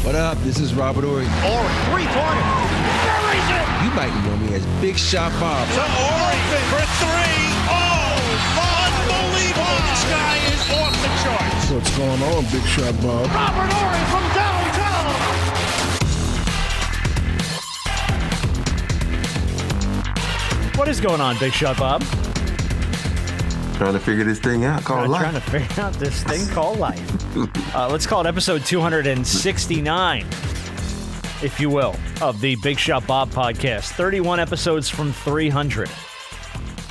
What up? This is Robert Horry. Horry, three-pointer. Buries it! You might know me as Big Shot Bob. To Horry for three. Oh, unbelievable. This guy is off the charts. What's going on, Big Shot Bob? Robert Horry from downtown. What is going on, Big Shot Bob? Trying to figure this thing out called life. Trying to figure out this thing called life. Let's call it episode 269, if you will, of the Big Shot Bob podcast. 31 episodes from 300.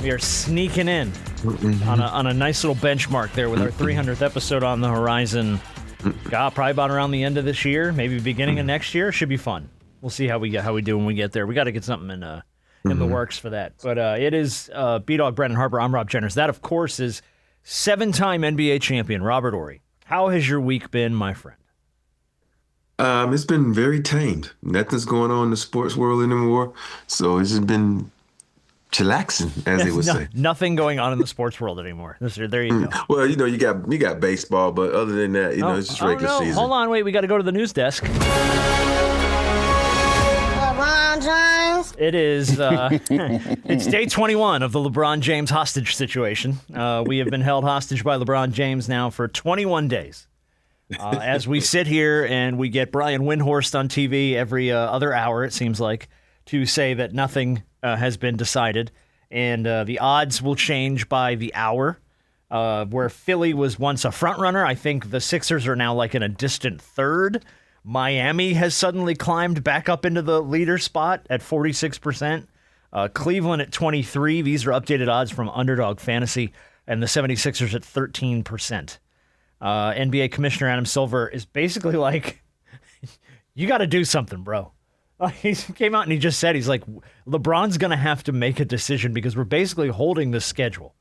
We are sneaking in on a nice little benchmark there with our 300th episode on the horizon. Probably about around the end of this year, maybe beginning of next year. Should be fun. We'll see how we do when we get there. We got to get something in the works for that. But it is B-Dog Brendan Harper. I'm Rob Jenners. That, of course, is 7-time NBA champion Robert Horry. How has your week been, my friend? It's been very tamed. Nothing's going on in the sports world anymore. So it's just been chillaxing, as they would say. Nothing going on in the sports world anymore. There you go. Well, you got baseball, but other than that, it's just regular season. Hold on, wait. We got to go to the news desk. LeBron James. It is, it's day 21 of the LeBron James hostage situation. We have been held hostage by LeBron James now for 21 days. As we sit here and we get Brian Windhorst on TV every other hour, it seems like, to say that nothing has been decided. And the odds will change by the hour. Where Philly was once a front runner, I think the Sixers are now like in a distant third. Miami has suddenly climbed back up into the leader spot at 46%. Cleveland at 23%. These are updated odds from Underdog Fantasy. And the 76ers at 13%. NBA Commissioner Adam Silver is basically like, you got to do something, bro. He came out and he just said, he's like, LeBron's going to have to make a decision because we're basically holding the schedule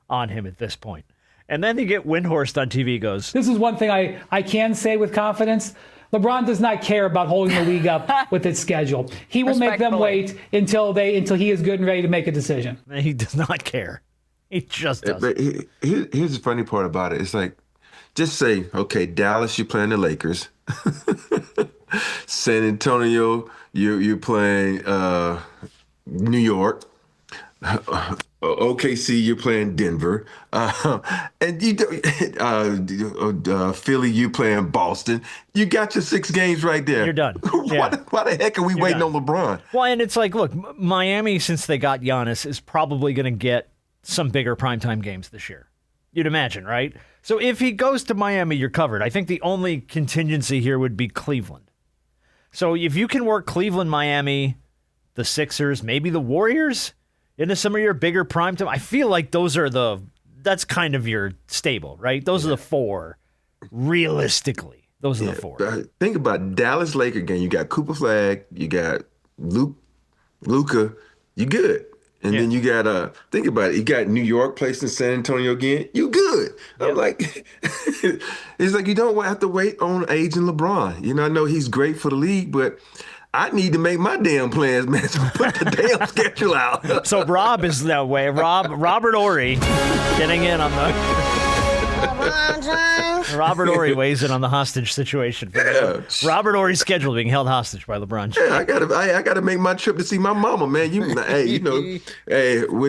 on him at this point. And then you get Windhorst on TV goes, this is one thing I can say with confidence. LeBron does not care about holding the league up with its schedule. He will make them wait until he is good and ready to make a decision. He does not care. He just doesn't. But here's the funny part about it. It's like, just say, okay, Dallas, you're playing the Lakers. San Antonio, you're playing New York. OKC, you're playing Denver, and Philly, you playing Boston. You got your 6 games right there. You're done. Why the heck are we waiting on LeBron? Well, and it's like, look, Miami, since they got Giannis, is probably going to get some bigger primetime games this year. You'd imagine, right? So if he goes to Miami, you're covered. I think the only contingency here would be Cleveland. So if you can work Cleveland, Miami, the Sixers, maybe the Warriors into some of your bigger primetime, I feel like that's kind of your stable, right? Those are the 4. Realistically, those are the 4. Think about Dallas Laker game. You got Cooper Flag, you got Luka, you good. And then you got think about it. You got New York placing San Antonio again. You good. I'm like, it's like you don't have to wait on aging LeBron. I know he's great for the league, but I need to make my damn plans, man. So put the damn schedule out. So Rob is that way. Robert Horry getting in on the. Robert Horry weighs in on the hostage situation. Robert Horry's schedule being held hostage by LeBron James. Yeah, I gotta make my trip to see my mama, man. With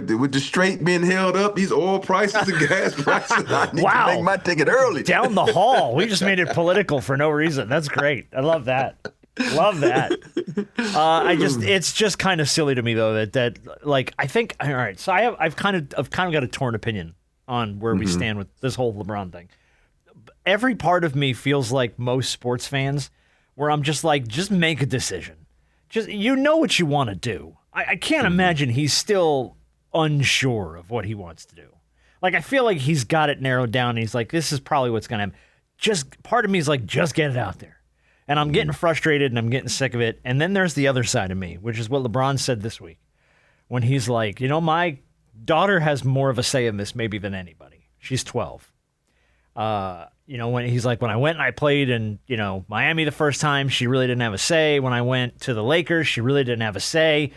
the strait being held up, these oil prices and gas prices, I need to make my ticket early. Down the hall. We just made it political for no reason. That's great. I love that. Love that. It's just kind of silly to me though that like I think all right. So I've kind of got a torn opinion on where we stand with this whole LeBron thing. Every part of me feels like most sports fans, where I'm just like, just make a decision. Just what you want to do. I can't imagine he's still unsure of what he wants to do. Like I feel like he's got it narrowed down. And he's like, this is probably what's going to happen. Just part of me is like, just get it out there. And I'm getting frustrated and I'm getting sick of it. And then there's the other side of me, which is what LeBron said this week when he's like, my daughter has more of a say in this maybe than anybody. She's 12. When he's like, when I went and I played in, Miami the first time, she really didn't have a say. When I went to the Lakers, she really didn't have a say.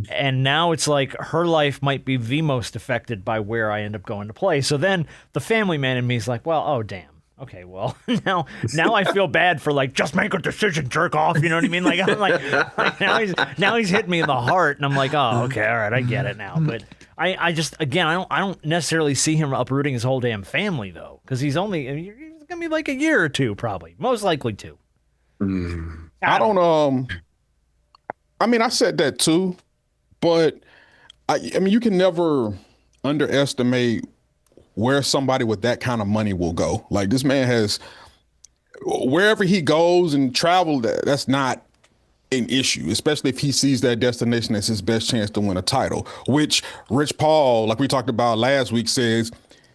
And now it's like her life might be the most affected by where I end up going to play. So then the family man in me is like, well, oh, damn. Okay, well, now I feel bad for like just make a decision, jerk off. You know what I mean? Like I'm like now he's hitting me in the heart, and I'm like, oh, okay, all right, I get it now. But I just again I don't necessarily see him uprooting his whole damn family though, because he's gonna be like a year or two probably, most likely 2. I don't. I mean, I said that too, but I mean, you can never underestimate where somebody with that kind of money will go. Like this man has, wherever he goes and travel, that's not an issue, especially if he sees that destination as his best chance to win a title, which Rich Paul, like we talked about last week, says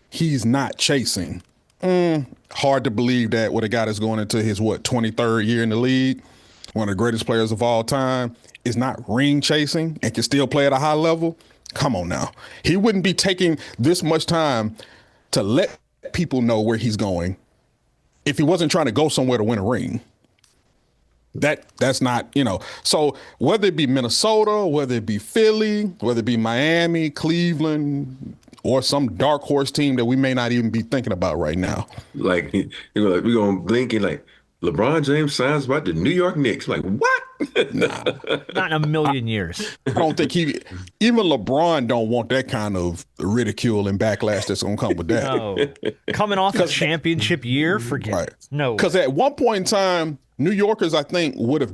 he's not chasing. Hard to believe that with a guy that's going into his, 23rd year in the league, one of the greatest players of all time, is not ring chasing and can still play at a high level. Come on now. He wouldn't be taking this much time to let people know where he's going if he wasn't trying to go somewhere to win a ring. That's not, So whether it be Minnesota, whether it be Philly, whether it be Miami, Cleveland, or some dark horse team that we may not even be thinking about right now. Like, we're going to blink and like, LeBron James signs about the New York Knicks. Like, what? Nah. Not in a million years. I don't think even LeBron don't want that kind of ridicule and backlash that's going to come with that. No. Coming off a championship year, forget it. No. Because at one point in time, New Yorkers, I think, would have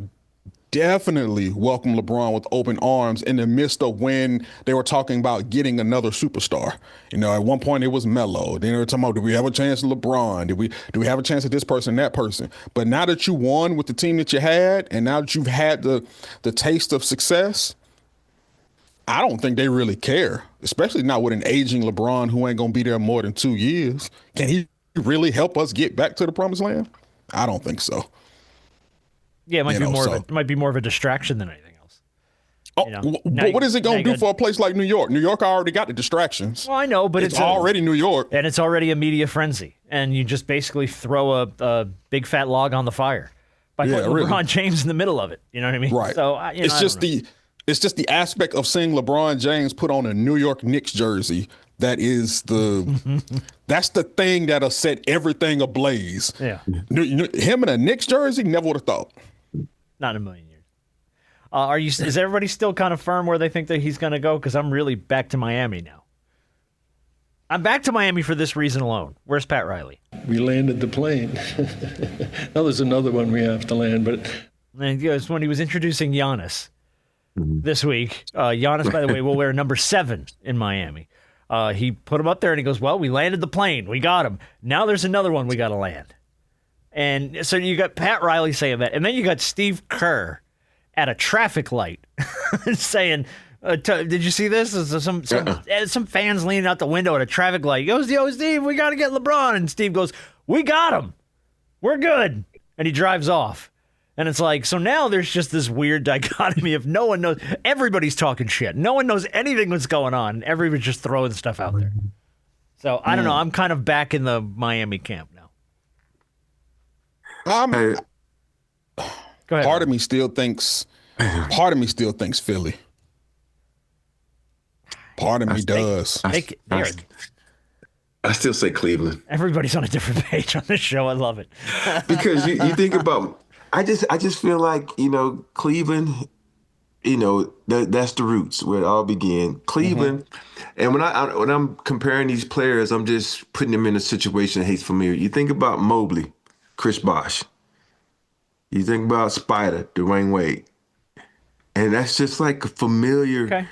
definitely welcomed LeBron with open arms in the midst of when they were talking about getting another superstar. At one point it was Melo. Then they were talking about, do we have a chance at LeBron? Do we have a chance at this person, that person? But now that you won with the team that you had, and now that you've had the taste of success, I don't think they really care, especially not with an aging LeBron who ain't going to be there more than 2 years. Can he really help us get back to the promised land? I don't think so. Yeah, it might be more of a distraction than anything else. But what is it going to do for a place like New York? New York already got the distractions. Well, I know, but it's already New York. And it's already a media frenzy. And you just basically throw a big fat log on the fire by putting LeBron James in the middle of it. You know what I mean? Right. So it's just the aspect of seeing LeBron James put on a New York Knicks jersey that is that's the thing that'll set everything ablaze. Yeah. Him in a Knicks jersey, never would have thought. Not in a million years. Is everybody still kind of firm where they think that he's going to go? Because I'm really back to Miami now. I'm back to Miami for this reason alone. Where's Pat Riley? We landed the plane. Now there's another one we have to land, but and when he was introducing Giannis this week, Giannis, by the way, will wear number 7 in Miami. He put him up there and he goes, well, we landed the plane. We got him. Now there's another one we got to land. And so you got Pat Riley saying that. And then you got Steve Kerr at a traffic light saying, did you see this? Some fans leaning out the window at a traffic light. He goes, yo, Steve, we got to get LeBron. And Steve goes, we got him. We're good. And he drives off. And it's like, so now there's just this weird dichotomy of no one knows. Everybody's talking shit. No one knows anything that's going on. Everybody's just throwing stuff out there. So I don't know. I'm kind of back in the Miami camp now. Go ahead. Part of me still thinks Philly. Part of me does. I still say Cleveland. Everybody's on a different page on this show. I love it. Because you think about, I just feel like, Cleveland, that's the roots where it all began. Cleveland, and when I'm comparing these players, I'm just putting them in a situation that he's familiar. You think about Mobley, Chris Bosh. You think about Spider, Dwayne Wade. And that's just like a familiar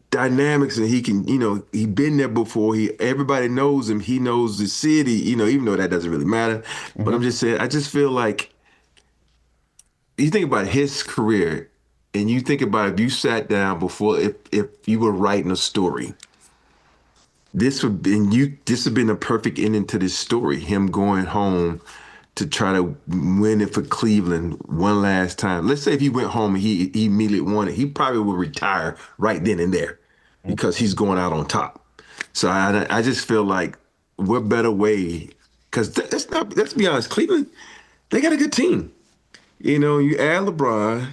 dynamics, and he can, he been there before. Everybody knows him. He knows the city, even though that doesn't really matter. But I'm just saying, I just feel like you think about his career, and you think about if you sat down before, if you were writing a story, this would have been a perfect ending to this story. Him going home to try to win it for Cleveland one last time. Let's say if he went home and he immediately won it, he probably would retire right then and there because he's going out on top. So I just feel like what better way, because let's be honest, Cleveland, they got a good team. You add LeBron,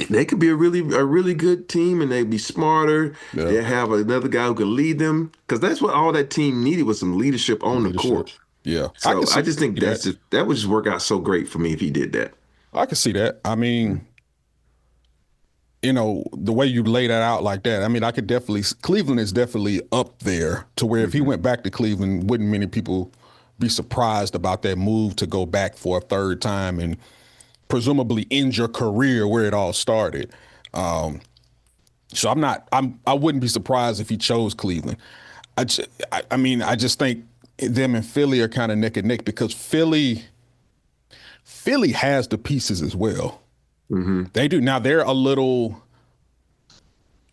they could be a really good team, and they'd be smarter. Yeah. They have another guy who can lead them, because that's what all that team needed was some leadership on the court. Yeah. So I just think that would just work out so great for me if he did that. I can see that. I mean, the way you lay that out like that, I mean, Cleveland is definitely up there to where if he went back to Cleveland, wouldn't many people be surprised about that move to go back for a third time and presumably end your career where it all started. So I wouldn't be surprised if he chose Cleveland. I just think them and Philly are kind of neck and neck because Philly has the pieces as well. Mm-hmm. They do. Now they're a little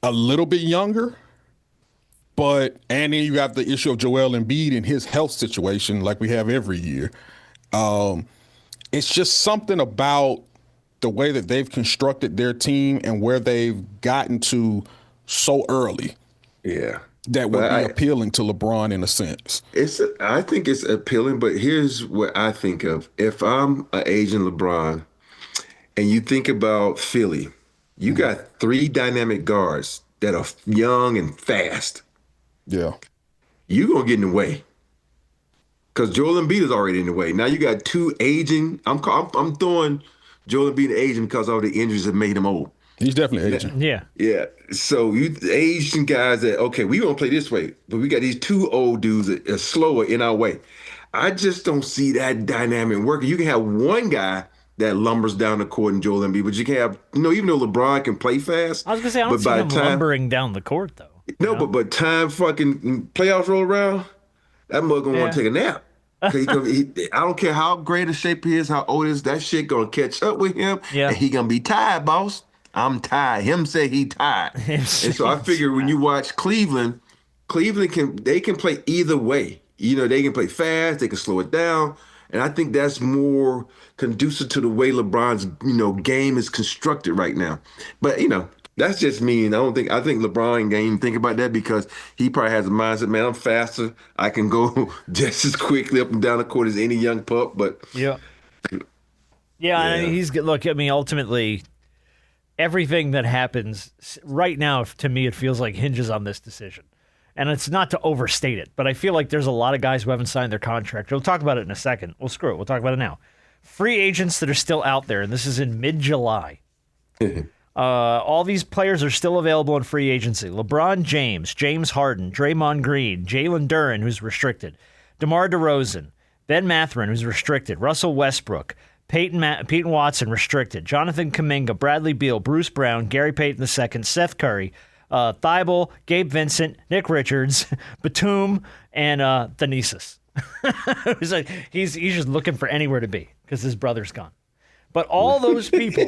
bit younger, and then you have the issue of Joel Embiid and his health situation like we have every year. It's just something about the way that they've constructed their team and where they've gotten to so early. Yeah. That would be appealing to LeBron in a sense. I think it's appealing, but here's what I think of. If I'm an agent LeBron and you think about Philly, you got 3 dynamic guards that are young and fast. Yeah. You're going to get in the way. Because Joel Embiid is already in the way. Now you got 2 aging. I'm throwing Joel Embiid aging because all the injuries have made him old. He's definitely aging. Yeah. Yeah. So you Asian guys that, okay, we gonna play this way, but we got these 2 old dudes that are slower in our way. I just don't see that dynamic working. You can have one guy that lumbers down the court in Joel Embiid, but you can have, even though LeBron can play fast. I was gonna say, I don't see him lumbering down the court though. No, but time fucking playoffs roll around, that mug gonna want to take a nap. I don't care how great a shape he is, how old he is, that shit gonna catch up with him, and he gonna be tired, boss. I'm tired. Him say he tired. And so I figure when you watch Cleveland can play either way. They can play fast, they can slow it down. And I think that's more conducive to the way LeBron's, game is constructed right now. But, that's just me. And I think LeBron ain't even think about that because he probably has a mindset, man, I'm faster. I can go just as quickly up and down the court as any young pup. But yeah. I mean, ultimately, everything that happens right now, to me, it feels like hinges on this decision. And it's not to overstate it, but I feel like there's a lot of guys who haven't signed their contract. We'll talk about it in a second. Well, screw it. We'll talk about it now. Free agents that are still out there, and this is in mid-July. All these players are still available in free agency. LeBron James, James Harden, Draymond Green, Jalen Duren, who's restricted, DeMar DeRozan, Ben Mathurin, who's restricted, Russell Westbrook, Peyton Watson, restricted, Jonathan Kuminga, Bradley Beal, Bruce Brown, Gary Payton II, Seth Curry, Thibault, Gabe Vincent, Nick Richards, Batum, and Thanasis. He's just looking for anywhere to be because his brother's gone. But all those people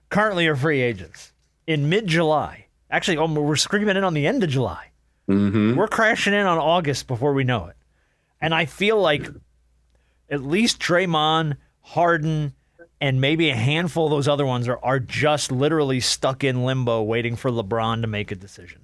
currently are free agents in mid-July. Actually, we're screaming in on the end of July. Mm-hmm. We're crashing in on August before we know it. And I feel like at least Draymond, Harden, and maybe a handful of those other ones are just literally stuck in limbo waiting for LeBron to make a decision.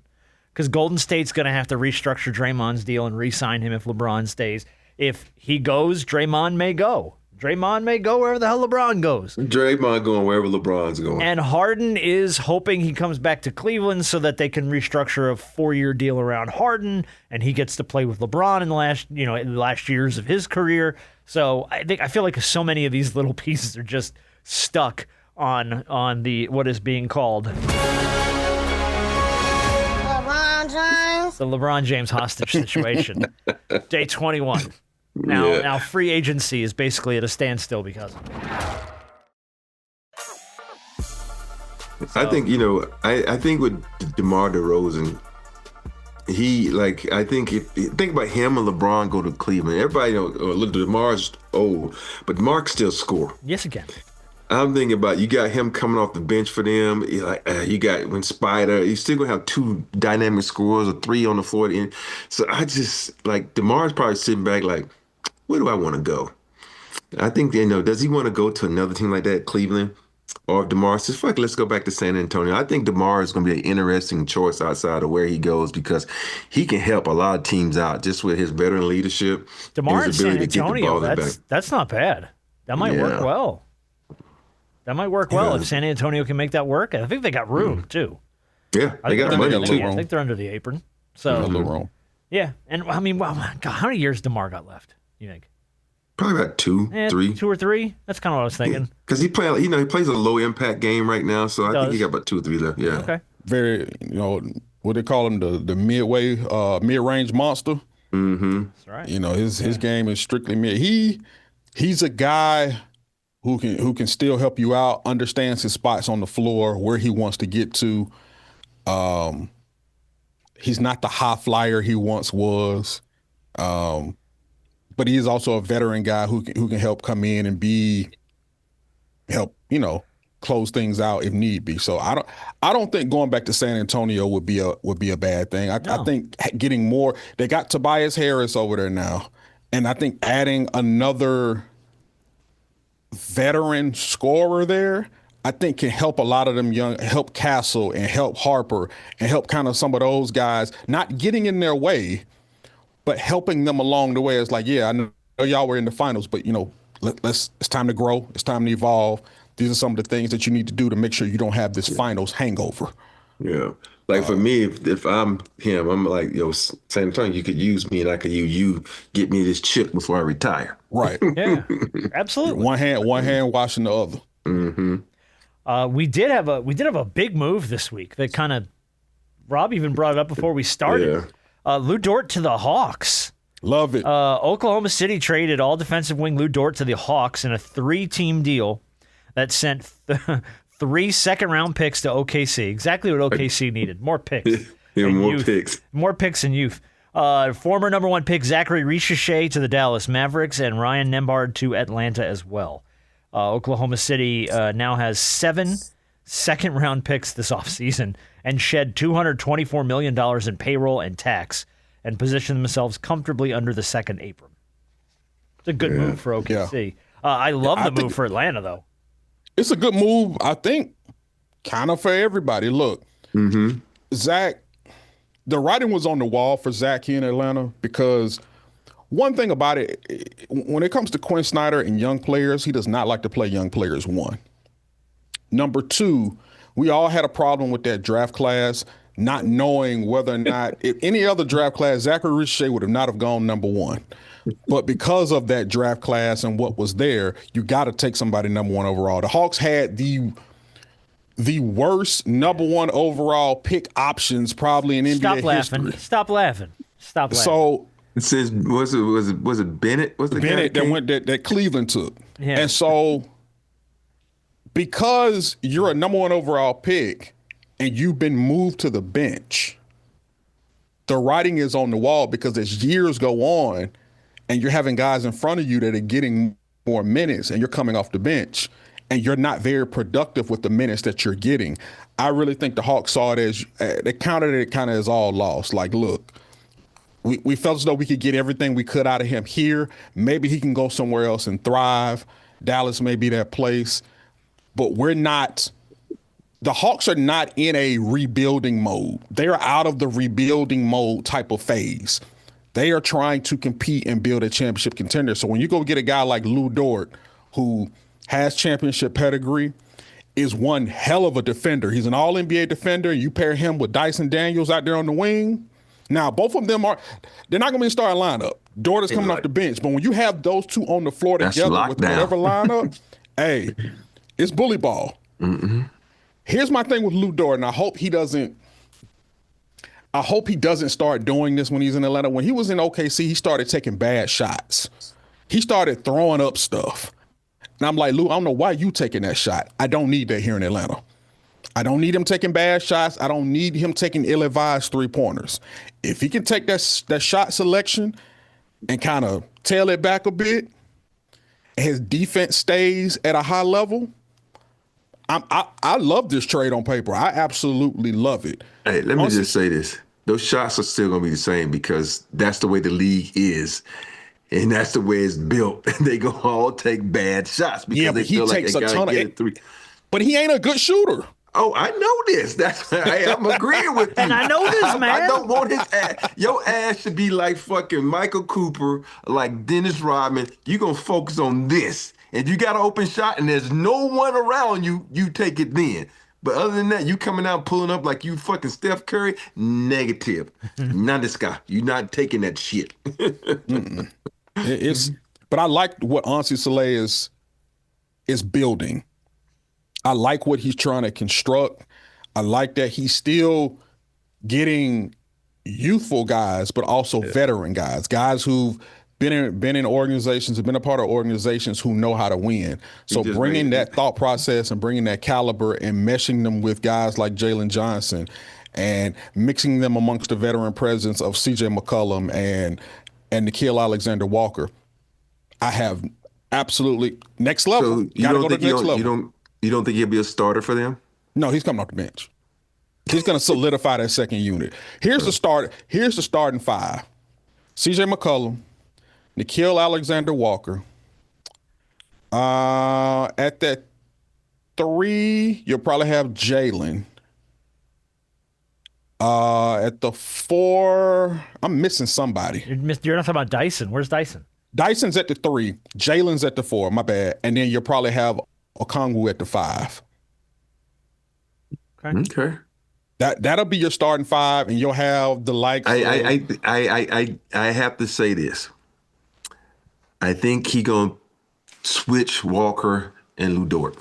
Because Golden State's going to have to restructure Draymond's deal and re-sign him if LeBron stays. If he goes, Draymond may go. Draymond may go wherever the hell LeBron goes. Draymond going wherever LeBron's going. And Harden is hoping he comes back to Cleveland so that they can restructure a 4-year deal around Harden, and he gets to play with LeBron in the last years of his career. So I feel like so many of these little pieces are just stuck on the what is being called LeBron James. The LeBron James hostage situation. Day 21. Now free agency is basically at a standstill because of it. I think, I think with DeMar DeRozan, think about him and LeBron go to Cleveland. Everybody look, DeMar's old, but DeMar can still score. Yes, he can. I'm thinking about you got him coming off the bench for them. You got when Spider, you still gonna have 2 dynamic scorers or 3 on the floor. So I just DeMar's probably sitting back like, where do I want to go? I think does he want to go to another team like that, Cleveland? Or if DeMar says, fuck, let's go back to San Antonio. I think DeMar is going to be an interesting choice outside of where he goes because he can help a lot of teams out just with his veteran leadership. DeMar in San Antonio, that's not bad. That might work well. That might work well if San Antonio can make that work. I think they got room, too. Yeah, they got money, too. I think they're under the apron. So, a little room. Yeah, and I mean, wow, God, how many years DeMar got left? You think? Probably about 2, 3. 2 or 3. That's kind of what I was thinking. Because he plays a low impact game right now, so I think he got about 2 or 3 left. Yeah. Okay. Very, what they call him, the mid range monster. Mm-hmm. That's right. His game is strictly mid. He's a guy who can still help you out, understands his spots on the floor, where he wants to get to. He's not the high flyer he once was. But he is also a veteran guy who can help come in and help close things out if need be. So I don't think going back to San Antonio would be a bad thing. I think getting more. They got Tobias Harris over there now, and I think adding another veteran scorer there, I think can help a lot of them help Castle and help Harper and help kind of some of those guys, not getting in their way, but helping them along the way. It's like, yeah, I know y'all were in the finals, but it's time to grow. It's time to evolve. These are some of the things that you need to do to make sure you don't have this finals hangover. Yeah. Like for me, if I'm him, I'm like, San Antonio, you could use me and I could use you, get me this chip before I retire. Right. Yeah, absolutely. One hand washing the other. Mm-hmm. We did have a big move this week that kind of, Rob even brought it up before we started. Yeah. Lou Dort to the Hawks. Love it. Oklahoma City traded all defensive wing Lou Dort to the Hawks in a 3-team deal that sent 3 second-round picks to OKC. Exactly what OKC needed. More picks. Yeah, more youth. picks. More picks and youth. Former number 1 pick Zachary Richeche to the Dallas Mavericks and Ryan Nembhard to Atlanta as well. Oklahoma City now has 7 second-round picks this offseason and shed $224 million in payroll and tax and position themselves comfortably under the second apron. It's a good move for OKC. I love the move for Atlanta, though. It's a good move, I think, kind of for everybody. Look, Zach, the writing was on the wall for Zach here in Atlanta because one thing about it, when it comes to Quinn Snyder and young players, he does not like to play young players, 1. Number 2, we all had a problem with that draft class, not knowing whether or not, if any other draft class, Zachary Richeche would have not have gone number 1. But because of that draft class and what was there, you got to take somebody number 1 overall. The Hawks had the worst number 1 overall pick options probably in NBA history. Stop laughing. So it says, was it Bennett? What's the Bennett guy that went that Cleveland took. Yeah. And so because you're a number 1 overall pick and you've been moved to the bench, the writing is on the wall because as years go on and you're having guys in front of you that are getting more minutes and you're coming off the bench and you're not very productive with the minutes that you're getting, I really think the Hawks saw it as they counted it kind of as all lost. Like, look, we felt as though we could get everything we could out of him here. Maybe he can go somewhere else and thrive. Dallas may be that place. But the Hawks are not in a rebuilding mode. They're out of the rebuilding mode type of phase. They are trying to compete and build a championship contender. So when you go get a guy like Lou Dort, who has championship pedigree, is one hell of a defender. He's an all-NBA defender. You pair him with Dyson Daniels out there on the wing. Now, both of them they're not going to be in starting lineup. Dort is coming off the bench. But when you have those two on the floor together with whatever lineup, hey, it's bully ball. Mm-hmm. Here's my thing with Lou Dort, and I hope he doesn't start doing this when he's in Atlanta. When he was in OKC, he started taking bad shots. He started throwing up stuff. And I'm like, Lou, I don't know why you taking that shot. I don't need that here in Atlanta. I don't need him taking bad shots. I don't need him taking ill-advised three-pointers. If he can take that shot selection and kind of tail it back a bit, his defense stays at a high level, I love this trade on paper. I absolutely love it. Hey, let me just say this. Those shots are still going to be the same because that's the way the league is. And that's the way it's built. They go all take bad shots because they feel like they got to get it 3. But he ain't a good shooter. Oh, I know this. That's I'm agreeing with you. And I know this, man. I don't want his ass. Your ass should be like fucking Michael Cooper, like Dennis Rodman. You're going to focus on this. If you got an open shot and there's no one around you, you take it then. But other than that, you coming out pulling up like you fucking Steph Curry, negative. Not this guy. You're not taking that shit. But I like what Ansi Soleil is building. I like what he's trying to construct. I like that he's still getting youthful guys, but also veteran guys who've been in organizations, have been a part of organizations who know how to win. So bringing that thought process and bringing that caliber and meshing them with guys like Jalen Johnson and mixing them amongst the veteran presence of C.J. McCollum and Nickeil Alexander-Walker, I have absolutely next level. So you don't think he'll be a starter for them? No, he's coming off the bench. He's going to solidify that second unit. Here's the starting five: C.J. McCollum, Nickeil Alexander-Walker. At that 3, you'll probably have Jalen. At the 4, I'm missing somebody. You're not talking about Dyson. Where's Dyson? Dyson's at the 3. Jalen's at the 4. My bad. And then you'll probably have Okongwu at the 5. Okay. That'll be your starting 5, and you'll have the likes. I have to say this. I think he gonna switch Walker and Lou Dort.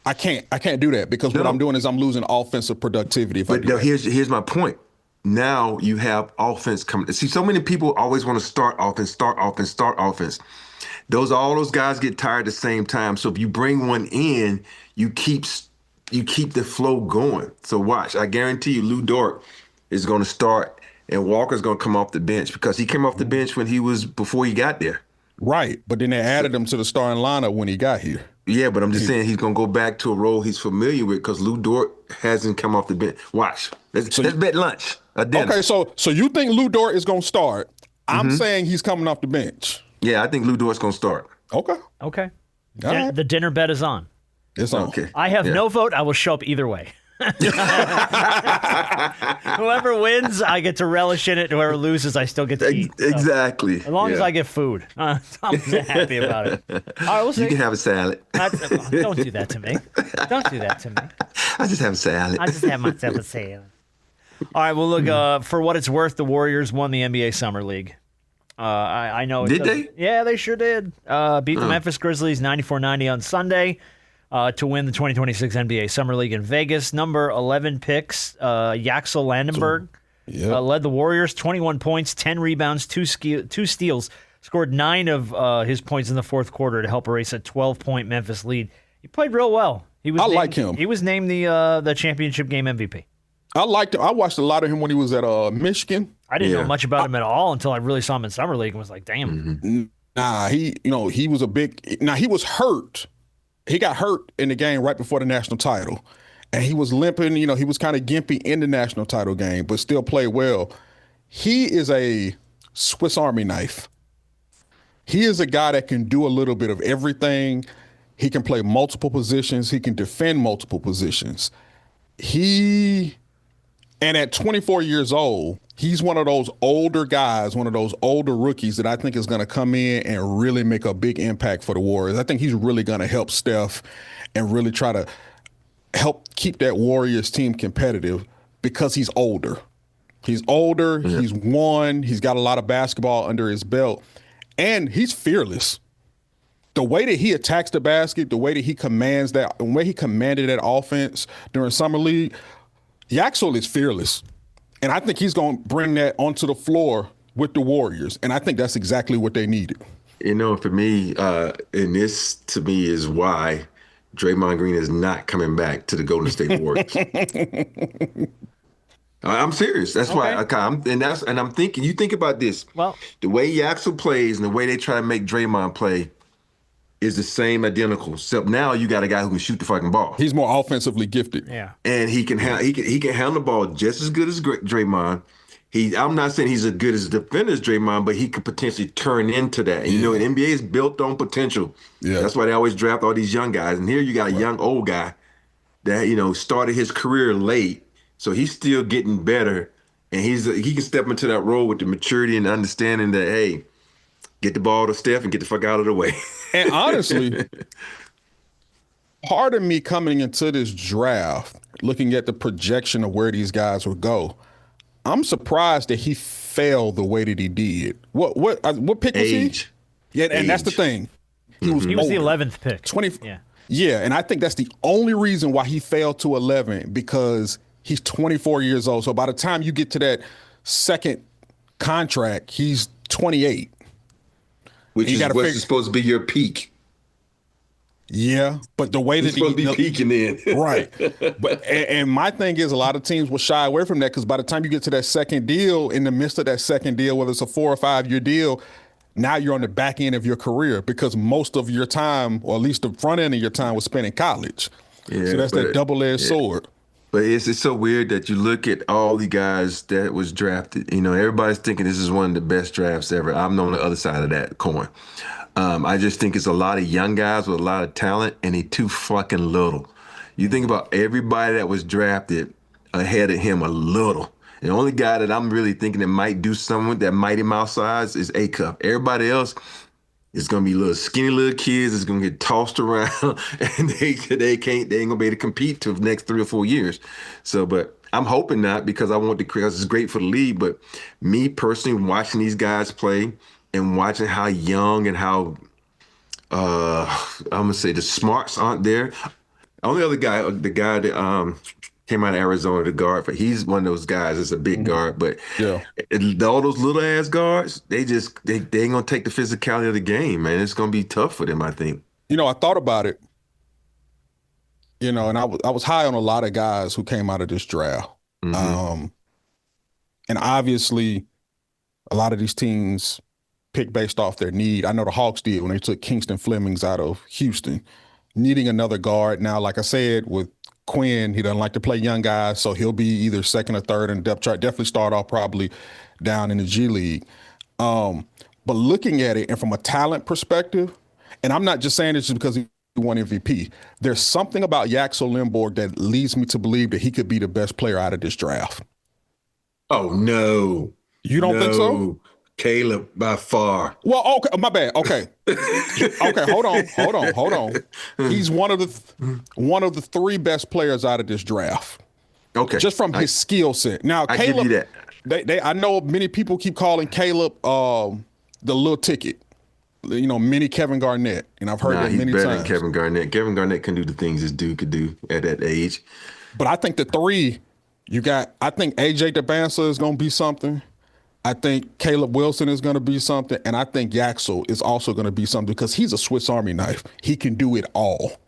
I can't do that because what I'm doing is I'm losing offensive productivity. Here's my point. Now you have offense coming. See, so many people always want to start offense. All those guys get tired at the same time. So if you bring one in, you keep the flow going. So watch. I guarantee you Lou Dort is going to start and Walker's going to come off the bench because he came off the bench before he got there. Right. But then they added him to the starting lineup when he got here. Yeah, but I'm just saying he's going to go back to a role he's familiar with because Lou Dort hasn't come off the bench. Watch. Let's bet lunch. Okay, so you think Lou Dort is going to start. I'm saying he's coming off the bench. Yeah, I think Lou Dort's going to start. Okay. Right. The dinner bet is on. It's on. Okay. I have no vote. I will show up either way. Whoever wins, I get to relish in it. Whoever loses, I still get to eat. So, exactly. as long as I get food, I'm happy about it. All right, we'll see. You can have a salad. Don't do that to me. Don't do that to me. I just have a salad. I just have myself a salad. All right, well, look, for what it's worth, the Warriors won the NBA Summer League. I know. Did they? Yeah, they sure did. Beat the Memphis Grizzlies 94-90 on Sunday. To win the 2026 NBA Summer League in Vegas. Number 11 picks, Yaxel Landenberg, led the Warriors, 21 points, 10 rebounds, 2 steals, scored 9 of his points in the fourth quarter to help erase a 12-point Memphis lead. He played real well. Like him. He was named the championship game MVP. I liked him. I watched a lot of him when he was at Michigan. I didn't know much about him at all until I really saw him in Summer League and was like, damn. Nah, he was he was hurt. He got hurt in the game right before the national title, and he was limping. He was kind of gimpy in the national title game, but still played well. He is a Swiss Army knife. He is a guy that can do a little bit of everything. He can play multiple positions. He can defend multiple positions. And at 24 years old, he's one of those older guys, one of those older rookies that I think is going to come in and really make a big impact for the Warriors. I think he's really going to help Steph and really try to help keep that Warriors team competitive because he's older. He's older. Yeah. He's won. He's got a lot of basketball under his belt, and he's fearless. The way that he attacks the basket, the way that he commanded that offense during Summer League, Yaxel is fearless. And I think he's going to bring that onto the floor with the Warriors. And I think that's exactly what they needed. For me, and this to me is why Draymond Green is not coming back to the Golden State Warriors. I'm serious. That's why. I'm thinking. You think about this. Well, the way Yaxel plays and the way they try to make Draymond play is the same, identical. Except now you got a guy who can shoot the fucking ball. He's more offensively gifted. Yeah, and he can handle the ball just as good as Draymond. I'm not saying he's as good as a defender as Draymond, but he could potentially turn into that. And the NBA is built on potential. Yeah, that's why they always draft all these young guys. And here you got a young old guy that started his career late, so he's still getting better, and he can step into that role with the maturity and understanding that hey, get the ball to Steph and get the fuck out of the way. And honestly, part of me coming into this draft, looking at the projection of where these guys would go, I'm surprised that he fell the way that he did. What pick was Age. he? Yeah, and that's the thing. He was the 11th pick. 20. Yeah. Yeah, and I think that's the only reason why he fell to 11, because he's 24 years old. So by the time you get to that second contract, he's 28. Which is what's supposed to be your peak. Yeah, but the way that he's supposed to be peaking in. Right. But and my thing is, a lot of teams will shy away from that, because by the time you get to that second deal, in the midst of that second deal, whether it's a 4 or 5 year deal, now you're on the back end of your career, because most of your time, or at least the front end of your time, was spent in college. Yeah, so that's that double-edged sword. But it's so weird that you look at all the guys that was drafted. You know, everybody's thinking this is one of the best drafts ever. I'm on the other side of that coin. I just think it's a lot of young guys with a lot of talent, and they too fucking little. You think about everybody that was drafted ahead of him a little. The only guy that I'm really thinking that might do something with that Mighty Mouse size is A-Cup. Everybody else is gonna be little skinny little kids. It's gonna get tossed around, and they ain't gonna be able to compete for the next 3 or 4 years. So, but I'm hoping not, because because it's great for the league. But me personally, watching these guys play and watching how young and how I'm gonna say the smarts aren't there. Only other guy, the guy that came out of Arizona, the guard, but he's one of those guys that's a big guard. But all those little ass guards, they ain't gonna take the physicality of the game, man. It's gonna be tough for them, I think. You know, I thought about it. You know, and I was high on a lot of guys who came out of this draft. And obviously, a lot of these teams pick based off their need. I know the Hawks did when they took Kingston Flemings out of Houston, needing another guard. Now, like I said, with Quinn, he doesn't like to play young guys, so he'll be either second or third in the depth chart. Definitely start off probably down in the G League. But looking at it, and from a talent perspective, and I'm not just saying this just because he won MVP, there's something about Yaxel Limborg that leads me to believe that he could be the best player out of this draft. Oh, no. You don't think so? Caleb, by far. Well, okay, my bad. Okay. Okay, hold on. He's one of the 3 best players out of this draft. Okay. Just from his skill set. Now, I Caleb, give you that. I know many people keep calling Caleb the little ticket. You know, mini Kevin Garnett. And I've heard that many times. He's better than Kevin Garnett. Kevin Garnett can do the things this dude could do at that age. But I think the 3, I think AJ DeBansa is going to be something. I think Caleb Wilson is going to be something, and I think Yaxel is also going to be something, because he's a Swiss Army knife. He can do it all.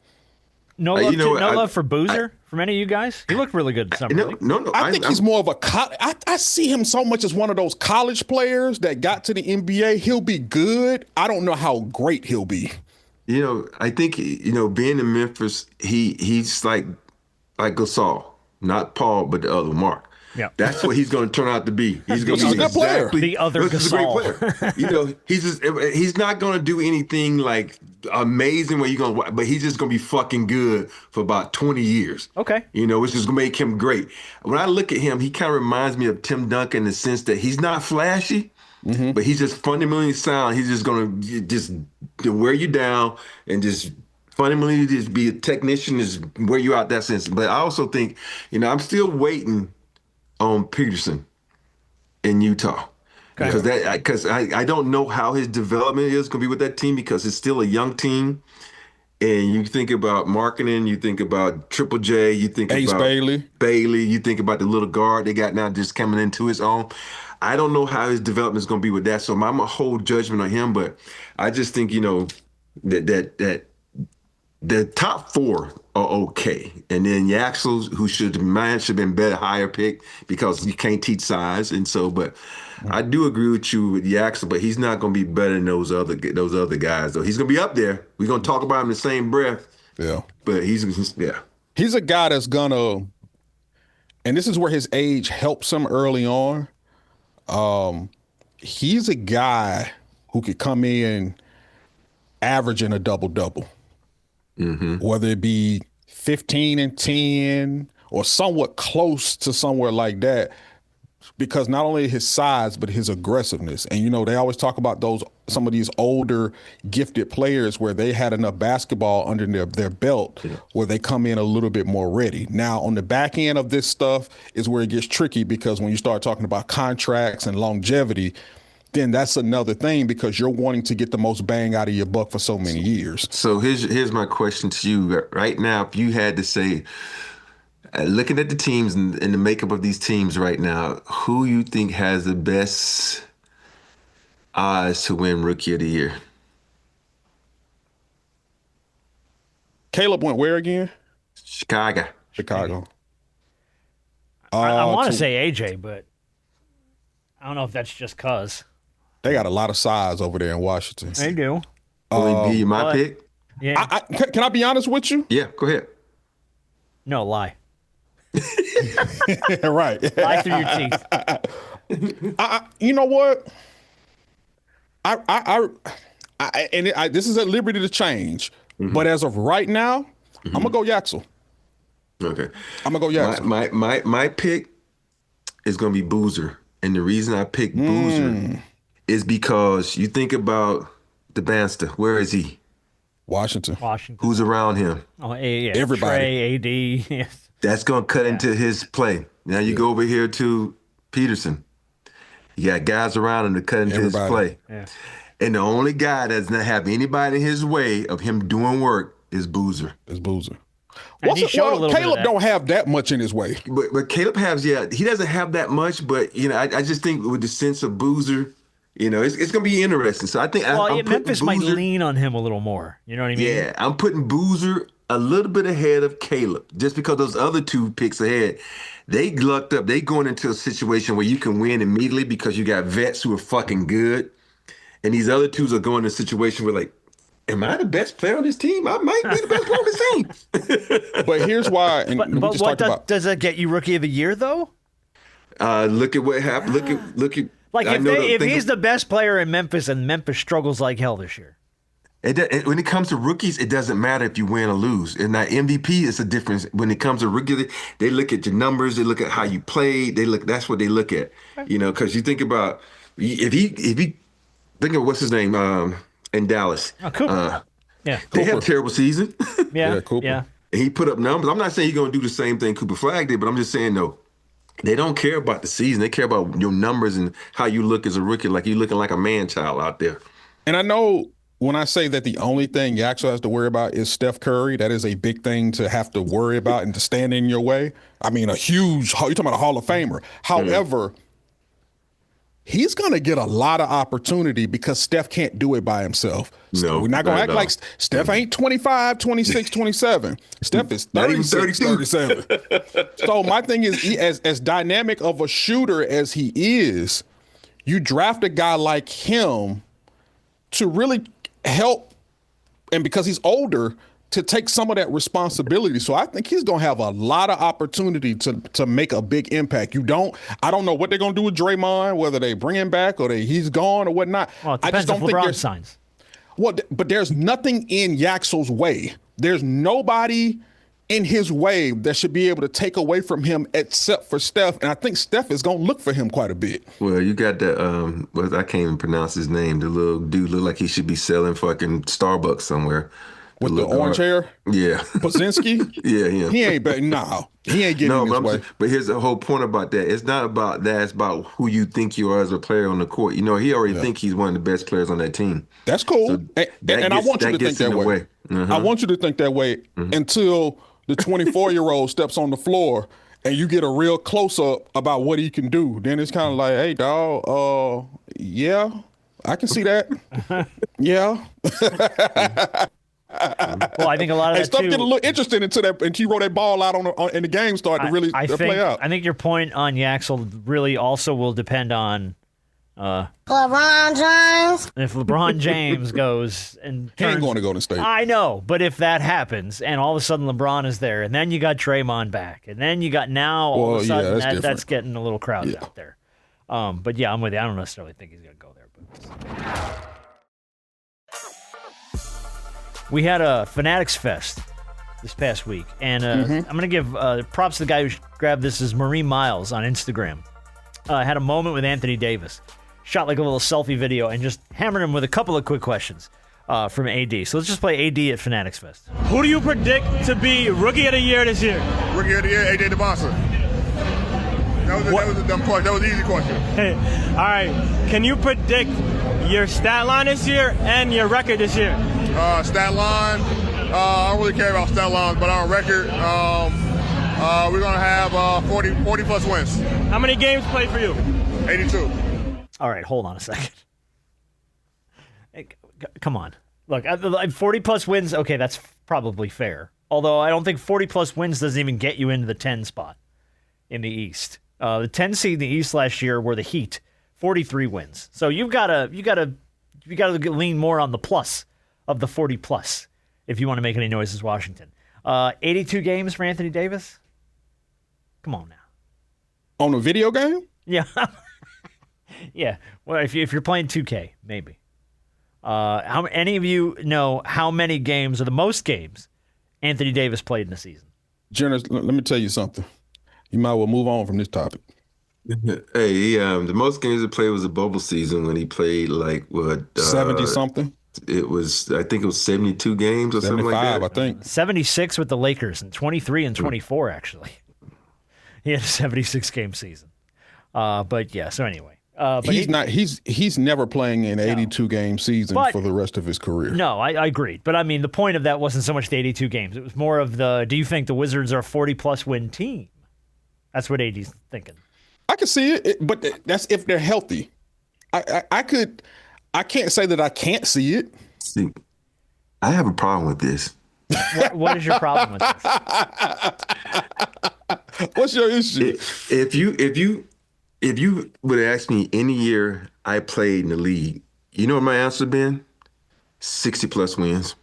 No love for Boozer from any of you guys? He looked really good in summer league. No. I think he's more of a I see him so much as one of those college players that got to the NBA. He'll be good. I don't know how great he'll be. You know, I think, being in Memphis, he's like Gasol, not Paul, but the other Mark. Yeah, that's what he's going to turn out to be. He's going to be exactly the other Gasol. A great player. He's not going to do anything like amazing where you're going to, but he's just going to be fucking good for about 20 years. Okay. Which is going to make him great. When I look at him, he kind of reminds me of Tim Duncan in the sense that he's not flashy, but he's just fundamentally sound. He's just going to wear you down and just fundamentally just be a technician, is wear you out that sense. But I also think, I'm still waiting on Peterson in Utah, because I don't know how his development is going to be with that team, because it's still a young team. And you think about marketing, you think about Triple J, you think Ace about Bailey, you think about the little guard they got now just coming into his own. I don't know how his development is going to be with that, so I'm a whole judgment on him. But I just think that the top 4 are okay. And then Yaxel, who should have been better, higher pick, because you can't teach size. And so, but I do agree with you with Yaxel, but he's not going to be better than those other guys, though. He's going to be up there. We're going to talk about him in the same breath. Yeah. But he's a guy that's going to, and this is where his age helps him early on. He's a guy who could come in averaging a double-double. Whether it be 15 and 10 or somewhat close to somewhere like that, because not only his size, but his aggressiveness. And, they always talk about those some of these older gifted players where they had enough basketball under their belt where they come in a little bit more ready. Now, on the back end of this stuff is where it gets tricky, because when you start talking about contracts and longevity, then that's another thing, because you're wanting to get the most bang out of your buck for so many years. So here's my question to you right now. If you had to say, looking at the teams and the makeup of these teams right now, who you think has the best odds to win Rookie of the Year? Caleb went where again? Chicago. I want to say AJ, but I don't know if that's just cuz. They got a lot of size over there in Washington. They do. Be my pick? Yeah. Can I be honest with you? Yeah, go ahead. No, lie. Right. Lie through your teeth. You know what? This is at liberty to change, but as of right now, I'm gonna go Yaxel. Okay. I'm gonna go Yaxel. My pick is gonna be Boozer, and the reason I picked Boozer is because you think about the Banster. Where is he? Washington. Who's around him? Oh, yeah. Everybody. Trey, AD. Yes. That's gonna cut into his play. Now you go over here to Peterson. You got guys around him to cut into his play. Yeah. And the only guy that does not have anybody in his way of him doing work is Boozer. Caleb don't have that much in his way. But Caleb has, he doesn't have that much, but, I just think with the sense of Boozer, it's going to be interesting. So I think Memphis might lean on him a little more. You know what I mean? Yeah, I'm putting Boozer a little bit ahead of Caleb, just because those other two picks ahead, they lucked up. They going into a situation where you can win immediately because you got vets who are fucking good. And these other twos are going in a situation where, like, am I the best player on this team? I might be the best player on this team. But here's why. And but what does that get you Rookie of the Year, though? Look at what happened. Look at. Like, if he's the best player in Memphis and Memphis struggles like hell this year. When it comes to rookies, it doesn't matter if you win or lose. And now MVP is a difference. When it comes to rookies, they look at your numbers. They look at how you played. That's what they look at. Because you think about if he think of what's his name in Dallas. Cooper. They had a terrible season. Yeah, Cooper. Yeah. And he put up numbers. I'm not saying he's going to do the same thing Cooper Flagg did, but I'm just saying, no. They don't care about the season. They care about your numbers and how you look as a rookie, like you're looking like a man-child out there. And I know when I say that the only thing Yaxel has to worry about is Steph Curry, that is a big thing to have to worry about and to stand in your way. I mean, you're talking about a Hall of Famer. However, he's going to get a lot of opportunity because Steph can't do it by himself. No, we're not going to act like Steph ain't 25, 26, 27. Steph is 36, 37. So my thing is, as dynamic of a shooter as he is, you draft a guy like him to really help, and because he's older, to take some of that responsibility. So I think he's going to have a lot of opportunity to make a big impact. I don't know what they're going to do with Draymond, whether they bring him back or he's gone or whatnot. Well, it depends if LeBron signs. Well, but there's nothing in Yaxel's way. There's nobody in his way that should be able to take away from him except for Steph. And I think Steph is going to look for him quite a bit. Well, you got the, I can't even pronounce his name. The little dude look like he should be selling fucking Starbucks somewhere. With the orange hair? Yeah. Pazinski? Yeah. He ain't he ain't getting in his way. But here's the whole point about that. It's not about that. It's about who you think you are as a player on the court. He already think he's one of the best players on that team. That's cool. So and I want you to think that way. I want you to think that way until the 24-year-old steps on the floor and you get a real close-up about what he can do. Then it's kind of like, hey, dog, yeah, I can see that. Yeah. Well, I think a lot of that stuff too. get a little interested into that, and she rolled that ball out and the game started to really play out. I think your point on Yaxel really also will depend on LeBron James. if LeBron James goes and He ain't going to Golden State. I know, but if that happens and all of a sudden LeBron is there, and then you got Draymond back, and then you got all of a sudden that's getting a little crowded out there. But yeah, I'm with you. I don't necessarily think he's going to go there. But we had a Fanatics Fest this past week, and I'm going to give props to the guy who grabbed this is Marie Miles on Instagram. Had a moment with Anthony Davis. shot like a little selfie video and just hammered him with a couple of quick questions from AD. So let's just play AD at Fanatics Fest. Who do you predict to be Rookie of the Year this year? Rookie of the Year, AJ DeBosa. That was a dumb question. That was an easy question. All right. Can you predict your stat line this year and your record this year? Stat line, I don't really care about stat lines, but on record, we're going to have 40 plus wins. How many games played for you? 82. All right, hold on a second. Hey, come on. Look, 40 plus wins, okay, that's probably fair. Although I don't think 40 plus wins doesn't even get you into the 10 spot in the East. The 10 seed in the East last year were the Heat, 43 wins. So you gotta lean more on the plus of the 40 plus if you want to make any noise as Washington. 82 games for Anthony Davis? Come on now. On a video game? Yeah. Yeah. Well, if you're playing 2K, maybe. How any of you know how many games or the most games Anthony Davis played in a season? Jonas, let me tell you something. You might well move on from this topic. Hey, the most games he played was the bubble season when he played 70 something. I think it was 72 games or something like that. I think 76 with the Lakers and 23 and 24 actually. He had a 76 game season. But yeah. So anyway, but he's never playing an 82 game season for the rest of his career. No, I agreed. But I mean, the point of that wasn't so much the 82 games. It was more of do you think the Wizards are a 40 plus win team? That's what AD's thinking. I can see it, but that's if they're healthy. I can't say that I can't see it. See, I have a problem with this. What is your problem with this? What's your issue? If you would ask me any year I played in the league, you know what my answer would have been? 60 plus wins.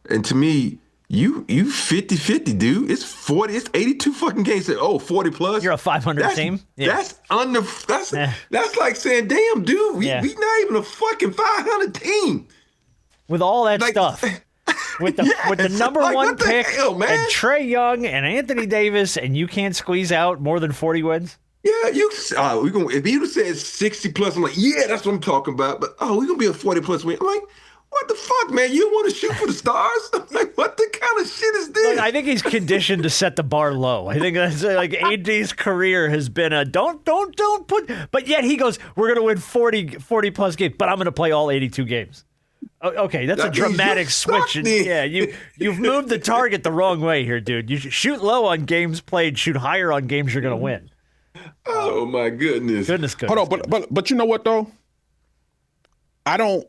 And to me, you 50-50, dude. It's 40, it's 82 fucking games. 40 plus. You're a 500 team. Yeah. That's like saying, damn, dude, we not even a fucking 500 team. With all that stuff. With the number one pick hell, man? And Trae Young and Anthony Davis, and you can't squeeze out more than 40 wins? Yeah, if you'd have said 60 plus, I'm like, yeah, that's what I'm talking about. But we're gonna be a 40 plus win. I'm like, what the fuck, man? You want to shoot for the stars? I'm like, what the kind of shit is this? Look, I think he's conditioned to set the bar low. I think that's like AD's career has been a don't put. But yet he goes, we're gonna win 40 plus games, but I'm gonna play all 82 games. Okay, that's a dramatic switch. Yeah, you've moved the target the wrong way here, dude. You should shoot low on games played, shoot higher on games you're going to win. Oh my goodness. Hold on, but you know what though? I don't.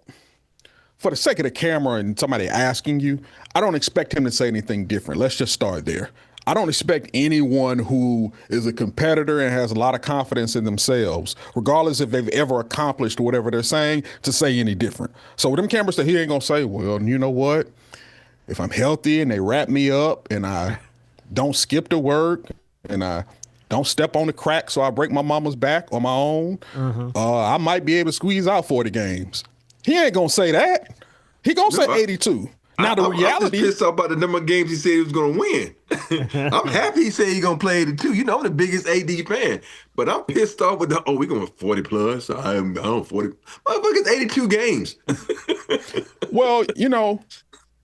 For the sake of the camera and somebody asking you, I don't expect him to say anything different. Let's just start there. I don't expect anyone who is a competitor and has a lot of confidence in themselves, regardless if they've ever accomplished whatever they're saying, to say any different. So with them cameras that he ain't gonna say, well, you know what? If I'm healthy and they wrap me up and I don't skip to work and I don't step on the crack so I break my mama's back on my own, I might be able to squeeze out 40 games. He ain't gonna say that. He gonna say 82. Now the reality, I'm just pissed off about the number of games he said he was gonna win. I'm happy he said he's gonna play 82. You know, I'm the biggest AD fan, but I'm pissed off with we're going 40 plus. I don't 40. Motherfuckers, 82 games. Well,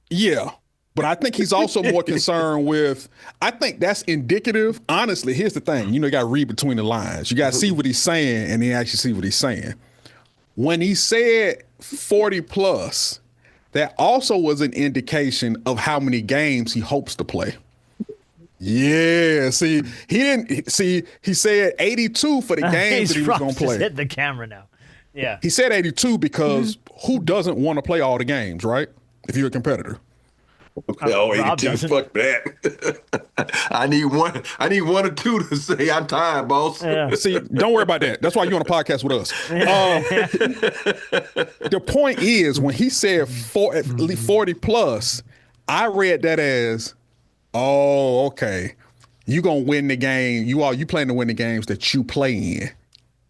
yeah. But I think he's also more concerned with, I think that's indicative. Honestly, here's the thing. You got to read between the lines. You got to see what he's saying and then actually see what he's saying. When he said 40 plus, that also was an indication of how many games he hopes to play. Yeah, see, he said 82 for the games that he was going to play. He's hitting the camera now. Yeah. He said 82 because who doesn't want to play all the games, right? If you're a competitor. Okay, 82, fuck that. I need one or two to say I'm tired, boss. Yeah. See, don't worry about that. That's why you're on a podcast with us. The point is, when he said 40 plus, I read that as, oh, okay, you gonna win the game. You plan to win the games that you play in.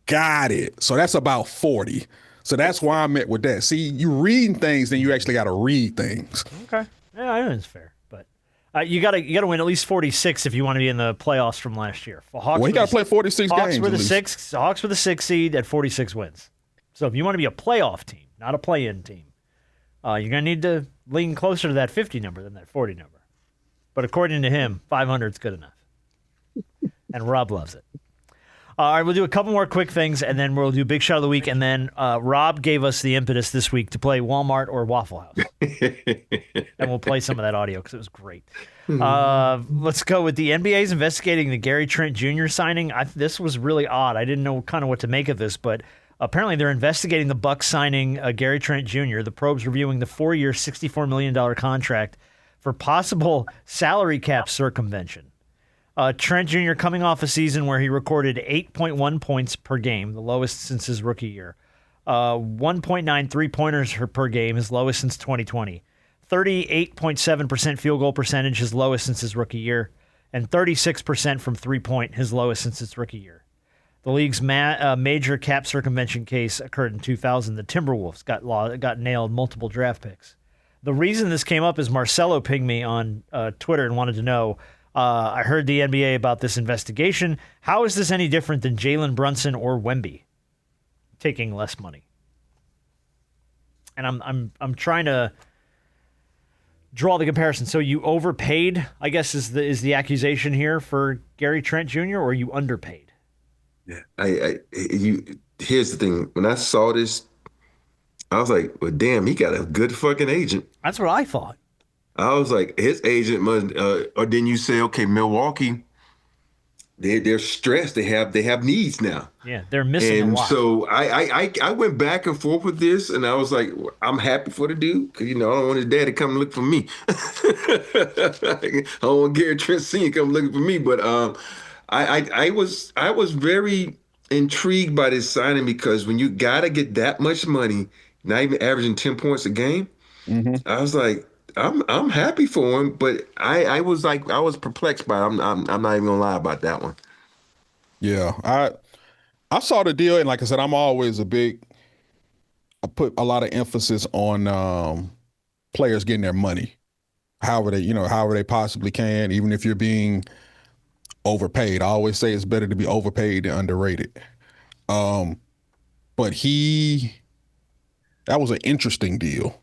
Got it. So that's about 40. So that's why I met with that. See, you reading things, then you actually got to read things. Okay. Yeah, I know it's fair, but You got to win at least 46 if you want to be in the playoffs from last year. He got to play 46 games. Hawks were the 6th seed at 46 wins. So if you want to be a playoff team, not a play-in team, you're going to need to lean closer to that 50 number than that 40 number. But according to him, 500 is good enough. And Rob loves it. All right, we'll do a couple more quick things, and then we'll do Big Shot of the Week. And then Rob gave us the impetus this week to play Walmart or Waffle House. And we'll play some of that audio because it was great. Let's go with the NBA's investigating the Gary Trent Jr. signing. This was really odd. I didn't know kind of what to make of this, but apparently they're investigating the Bucks signing Gary Trent Jr. The probe's reviewing the 4-year, $64 million contract for possible salary cap circumvention. Trent Jr. coming off a season where he recorded 8.1 points per game, the lowest since his rookie year. 1.9 3-pointers per game, his lowest since 2020. 38.7% field goal percentage, his lowest since his rookie year. And 36% from three-point, his lowest since his rookie year. The league's major cap circumvention case occurred in 2000. The Timberwolves got nailed multiple draft picks. The reason this came up is Marcelo pinged me on Twitter and wanted to know, I heard the NBA about this investigation. How is this any different than Jalen Brunson or Wemby taking less money? And I'm trying to draw the comparison. So you overpaid, I guess, is the accusation here for Gary Trent Jr., or you underpaid? Yeah, here's the thing. When I saw this, I was like, well, damn, he got a good fucking agent. That's what I thought. I was like, his agent must, or then you say, okay, Milwaukee, they're stressed. They have needs now. Yeah, they're missing and a lot. So I went back and forth with this, and I was like, I'm happy for the dude, because, I don't want his dad to come look for me. I don't want Gary Trent Sr. come looking for me, but I was very intrigued by this signing, because when you got to get that much money, not even averaging 10 points a game, I was like, I'm happy for him, but I was perplexed by it. I'm not even gonna lie about that one. Yeah, I saw the deal, and like I said, I put a lot of emphasis on players getting their money, however they possibly can, even if you're being overpaid. I always say it's better to be overpaid than underrated. But that was an interesting deal.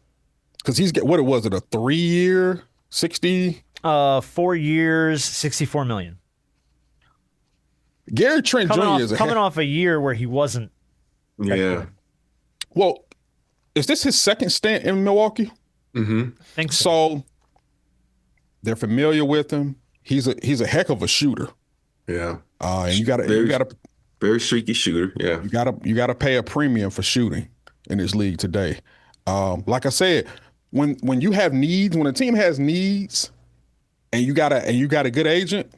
Because he's what was it, a 3-year, 60? 4 years, $64 million. Gary Trent Jr. is coming off a year where he wasn't. Yeah. Well, is this his second stint in Milwaukee? Mm-hmm. Think so. So they're familiar with him. He's a heck of a shooter. Yeah. And you gotta very streaky shooter. Yeah. You gotta pay a premium for shooting in this league today. Like I said, when you have needs, when a team has needs, and you got a good agent,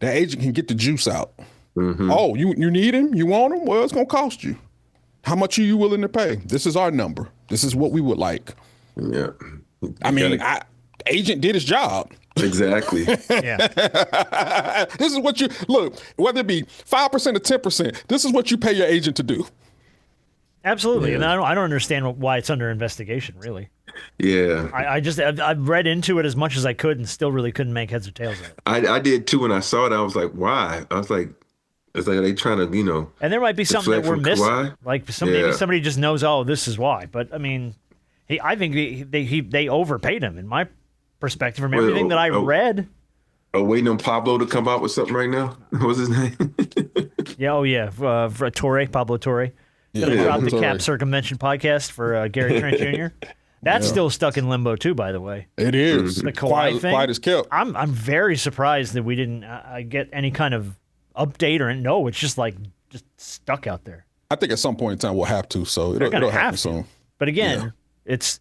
that agent can get the juice out. Mm-hmm. Oh, you need him? You want him? Well, it's gonna cost you. How much are you willing to pay? This is our number. This is what we would like. Yeah. Agent did his job. Exactly. Yeah. This is what you look. Whether it be 5% or 10%, this is what you pay your agent to do. Absolutely, yeah. And I don't understand why it's under investigation, really. Yeah. I've read into it as much as I could and still really couldn't make heads or tails of it. I did too when I saw it. I was like, why? I was like, it's like, are they trying to, And there might be something that we're missing. Kawhi? Like maybe somebody just knows, oh, this is why. But I mean, I think they overpaid him in my perspective from everything that I read. Waiting on Pablo to come out with something right now. What's his name? Pablo Torre. Gonna drop the Cap Circumvention podcast for Gary Trent Jr. That's still stuck in limbo too, by the way. It is. The Kawhi thing. Quiet as kept. I'm very surprised that we didn't get any kind of update or no. It's just stuck out there. I think at some point in time we'll have to. So it'll happen soon. But again, it's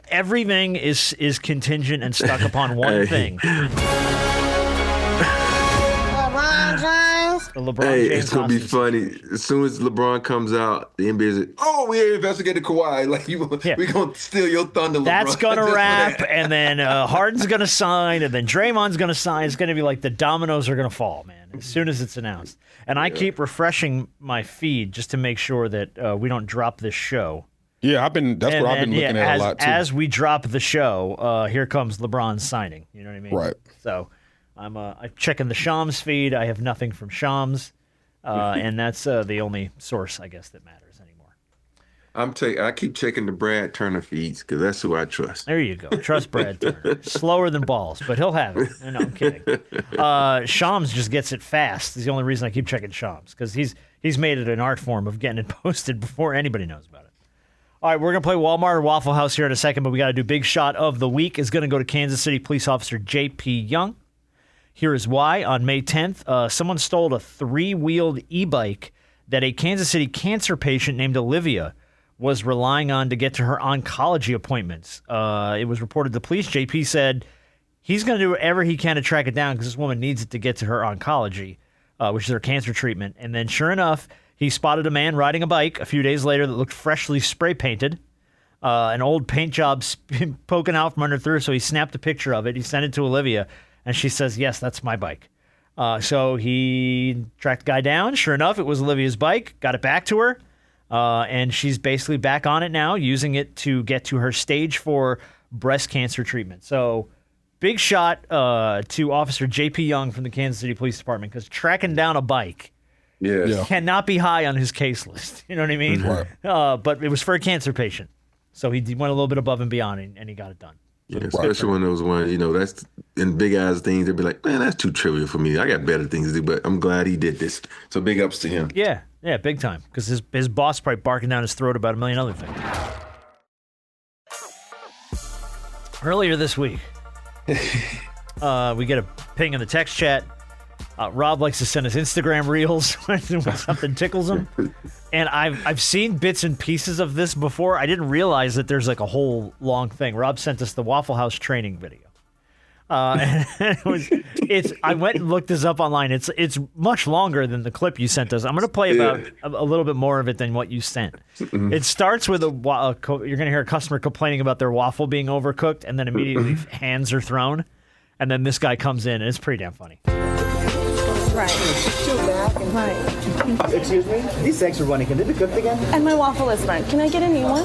everything is contingent and stuck upon one thing. LeBron James. The LeBron James it's gonna be funny. As soon as LeBron comes out, the NBA is like, "Oh, we investigated Kawhi. Like we gonna steal your thunder." That's LeBron. gonna wrap, and then Harden's gonna sign, and then Draymond's gonna sign. It's gonna be like the dominoes are gonna fall, man, as soon as it's announced. And I keep refreshing my feed just to make sure that we don't drop this show. Yeah, that's what I've been looking at a lot too. As we drop the show, here comes LeBron's signing. You know what I mean? Right. So I'm checking the Shams feed. I have nothing from Shams, and that's the only source, I guess, that matters anymore. I keep checking the Brad Turner feeds because that's who I trust. There you go. Trust Brad Turner. Slower than balls, but he'll have it. No, I'm kidding. Shams just gets it fast. Is the only reason I keep checking Shams, because he's made it an art form of getting it posted before anybody knows about it. All right, we're going to play Walmart or Waffle House here in a second, but we got to do big shot of the week. Is going to go to Kansas City Police Officer J.P. Young. Here is why. On May 10th, someone stole a 3-wheeled e-bike that a Kansas City cancer patient named Olivia was relying on to get to her oncology appointments. It was reported to police. JP said he's going to do whatever he can to track it down because this woman needs it to get to her oncology, which is her cancer treatment. And then sure enough, he spotted a man riding a bike a few days later that looked freshly spray painted, an old paint job poking out from under through. So he snapped a picture of it. He sent it to Olivia, and she says, yes, that's my bike. So he tracked the guy down. Sure enough, it was Olivia's bike, got it back to her. And she's basically back on it now, using it to get to her stage 4 breast cancer treatment. So big shot to Officer J.P. Young from the Kansas City Police Department, because tracking down a bike cannot be high on his case list. You know what I mean? Right. But it was for a cancer patient. So he went a little bit above and beyond, and he got it done. Yeah, especially when those ones, that's in big eyes things, they'd be like, man, that's too trivial for me. I got better things to do, but I'm glad he did this. So big ups to him. Yeah, big time. Because his boss probably barking down his throat about a million other things. Earlier this week, we get a ping in the text chat. Rob likes to send us Instagram reels when something tickles him. And I've seen bits and pieces of this before. I didn't realize that there's like a whole long thing. Rob sent us the Waffle House training video. And I went and looked this up online. It's much longer than the clip you sent us. I'm going to play about a little bit more of it than what you sent. Mm-hmm. It starts with you're going to hear a customer complaining about their waffle being overcooked, and then immediately hands are thrown. And then this guy comes in, and it's pretty damn funny. Right. Right. Excuse me? These eggs are running. Can they be cooked again? And my waffle is burnt. Can I get a new one?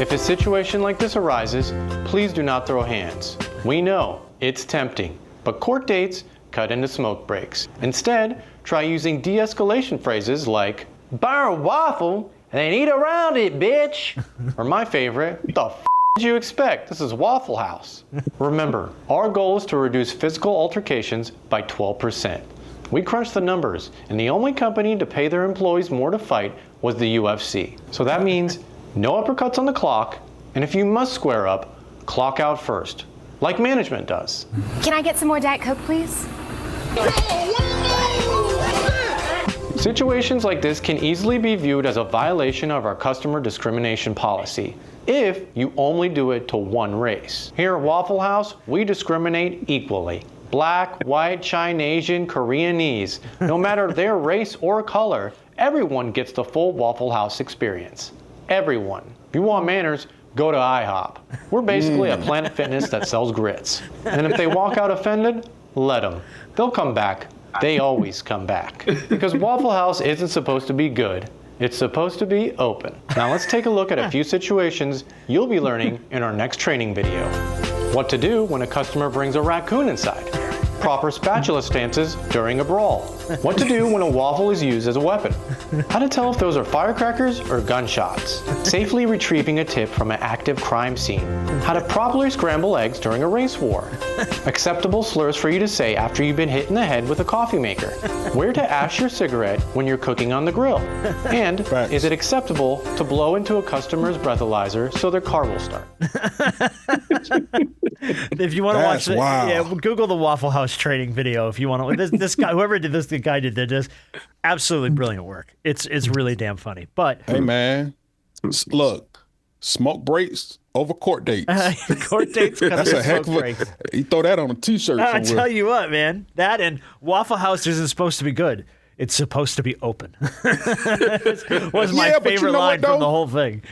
If a situation like this arises, please do not throw hands. We know it's tempting, but court dates cut into smoke breaks. Instead, try using de-escalation phrases like, "Burn a waffle and then eat around it, bitch." Or my favorite, "The f*** did you expect? This is Waffle House." Remember, our goal is to reduce physical altercations by 12%. We crunched the numbers, and the only company to pay their employees more to fight was the UFC. So that means no uppercuts on the clock, and if you must square up, clock out first, like management does. Can I get some more Diet Coke, please? Situations like this can easily be viewed as a violation of our customer discrimination policy if you only do it to one race. Here at Waffle House, we discriminate equally. Black, white, Chinesian, Koreanese, no matter their race or color, everyone gets the full Waffle House experience. Everyone. If you want manners, go to IHOP. We're basically a Planet Fitness that sells grits. And if they walk out offended, let them. They'll come back. They always come back. Because Waffle House isn't supposed to be good. It's supposed to be open. Now let's take a look at a few situations you'll be learning in our next training video. What to do when a customer brings a raccoon inside. Proper spatula stances during a brawl. What to do when a waffle is used as a weapon. How to tell if those are firecrackers or gunshots. Safely retrieving a tip from an active crime scene. How to properly scramble eggs during a race war. Acceptable slurs for you to say after you've been hit in the head with a coffee maker. Where to ash your cigarette when you're cooking on the grill. And is it acceptable to blow into a customer's breathalyzer so their car will start? If you want to watch it, Google the Waffle House training video if you want to. This guy, whoever did this, the guy did this, absolutely brilliant work. It's really damn funny. But hey, man, look, smoke breaks over court dates. Court dates. That's a heck of a. You throw that on a T-shirt. I tell you what, man, that and Waffle House isn't supposed to be good. It's supposed to be open. was my favorite line from the whole thing.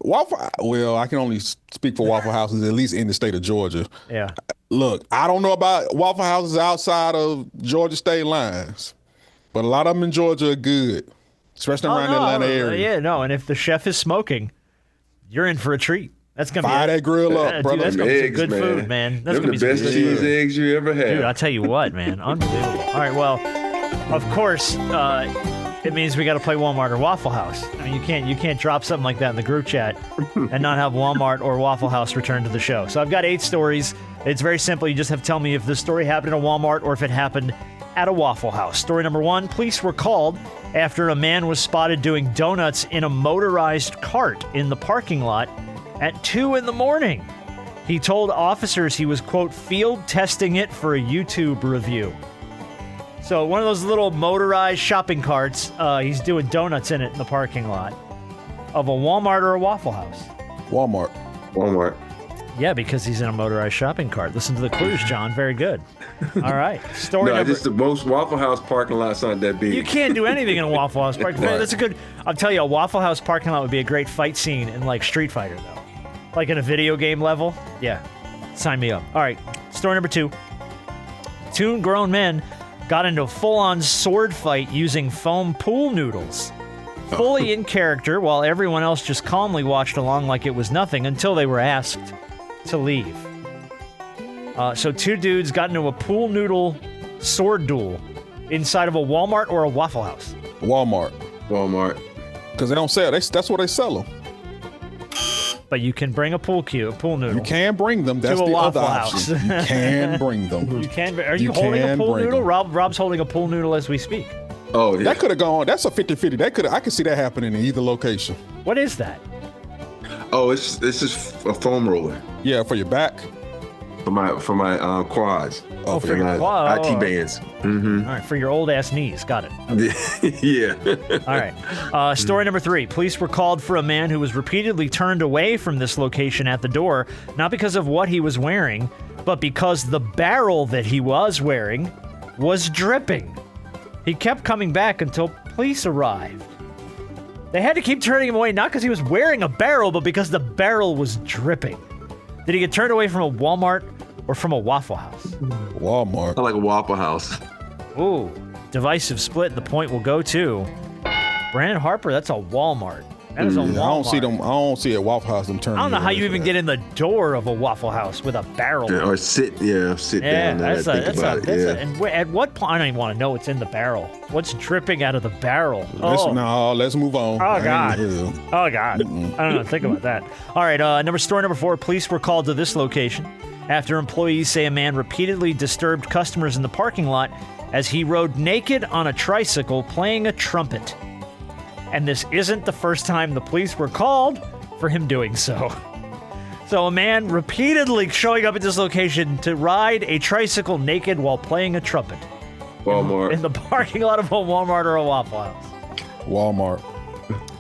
Well, I can only speak for Waffle Houses, at least in the state of Georgia. Yeah. Look, I don't know about Waffle Houses outside of Georgia state lines, but a lot of them in Georgia are good. especially around the Atlanta area. Yeah, no, and if the chef is smoking, you're in for a treat. That's gonna fire that grill up, brother. Dude, that's gonna be some good man. food, man. That's Them gonna the be best some cheese food. eggs you ever had. Dude, I'll tell you what, man, unbelievable. All right, well, of course, it means we got to play Walmart or Waffle House. I mean, you can't drop something like that in the group chat and not have Walmart or Waffle House return to the show. So I've got 8 stories. It's very simple. You just have to tell me if the story happened at a Walmart or if it happened at a Waffle House. Story number 1: police were called after a man was spotted doing donuts in a motorized cart in the parking lot at 2 in the morning. He told officers he was, quote, field testing it for a YouTube review. So one of those little motorized shopping carts, he's doing donuts in it in the parking lot of a Walmart or a Waffle House. Walmart. Yeah, because he's in a motorized shopping cart. Listen to the clues, John. Very good. All right. Story number... just the most Waffle House parking lots aren't that big. You can't do anything in a Waffle House parking lot. Right. That's a good... I'll tell you, a Waffle House parking lot would be a great fight scene in, like, Street Fighter, though. Like in a video game level. Yeah. Sign me up. All right. Story number 2. 2 grown men got into a full-on sword fight using foam pool noodles. Fully in character, while everyone else just calmly watched along like it was nothing until they were asked to leave. So 2 dudes got into a pool noodle sword duel inside of a Walmart or a Waffle House. Walmart. Because they don't sell. That's where they sell them. But you can bring a pool noodle. You can bring them. That's to a the Waffle other House. option. You can bring them. You can. Are you holding a pool noodle? Rob's holding a pool noodle as we speak. Oh, yeah. That could have gone. That's a 50-50. I could see that happening in either location. What is that? Oh, it's just a foam roller. Yeah, for your back. For my quads. Oh, for your quad. IT bands. Mm-hmm. All right, for your old ass knees. Got it. Yeah. All right. Story number 3. Police were called for a man who was repeatedly turned away from this location at the door, not because of what he was wearing, but because the barrel that he was wearing was dripping. He kept coming back until police arrived. They had to keep turning him away, not because he was wearing a barrel, but because the barrel was dripping. Did he get turned away from a Walmart or from a Waffle House? Walmart. I like a Waffle House. Ooh, divisive split. The point will go to Brandon Harper. That's a Walmart. That is a Walmart. I don't see a Waffle House them turning. I don't know how you even get in the door of a Waffle House with a barrel. Yeah, or sit down there and think about it. And at what point? I don't even want to know what's in the barrel. What's dripping out of the barrel? Let's move on. Oh, God. Oh, God. I don't know. Think about that. All right. Story number 4. Police were called to this location after employees say a man repeatedly disturbed customers in the parking lot as he rode naked on a tricycle playing a trumpet. And this isn't the first time the police were called for him doing so. So a man repeatedly showing up at this location to ride a tricycle naked while playing a trumpet. Walmart. In the parking lot of a Walmart or a Waffle House. Walmart.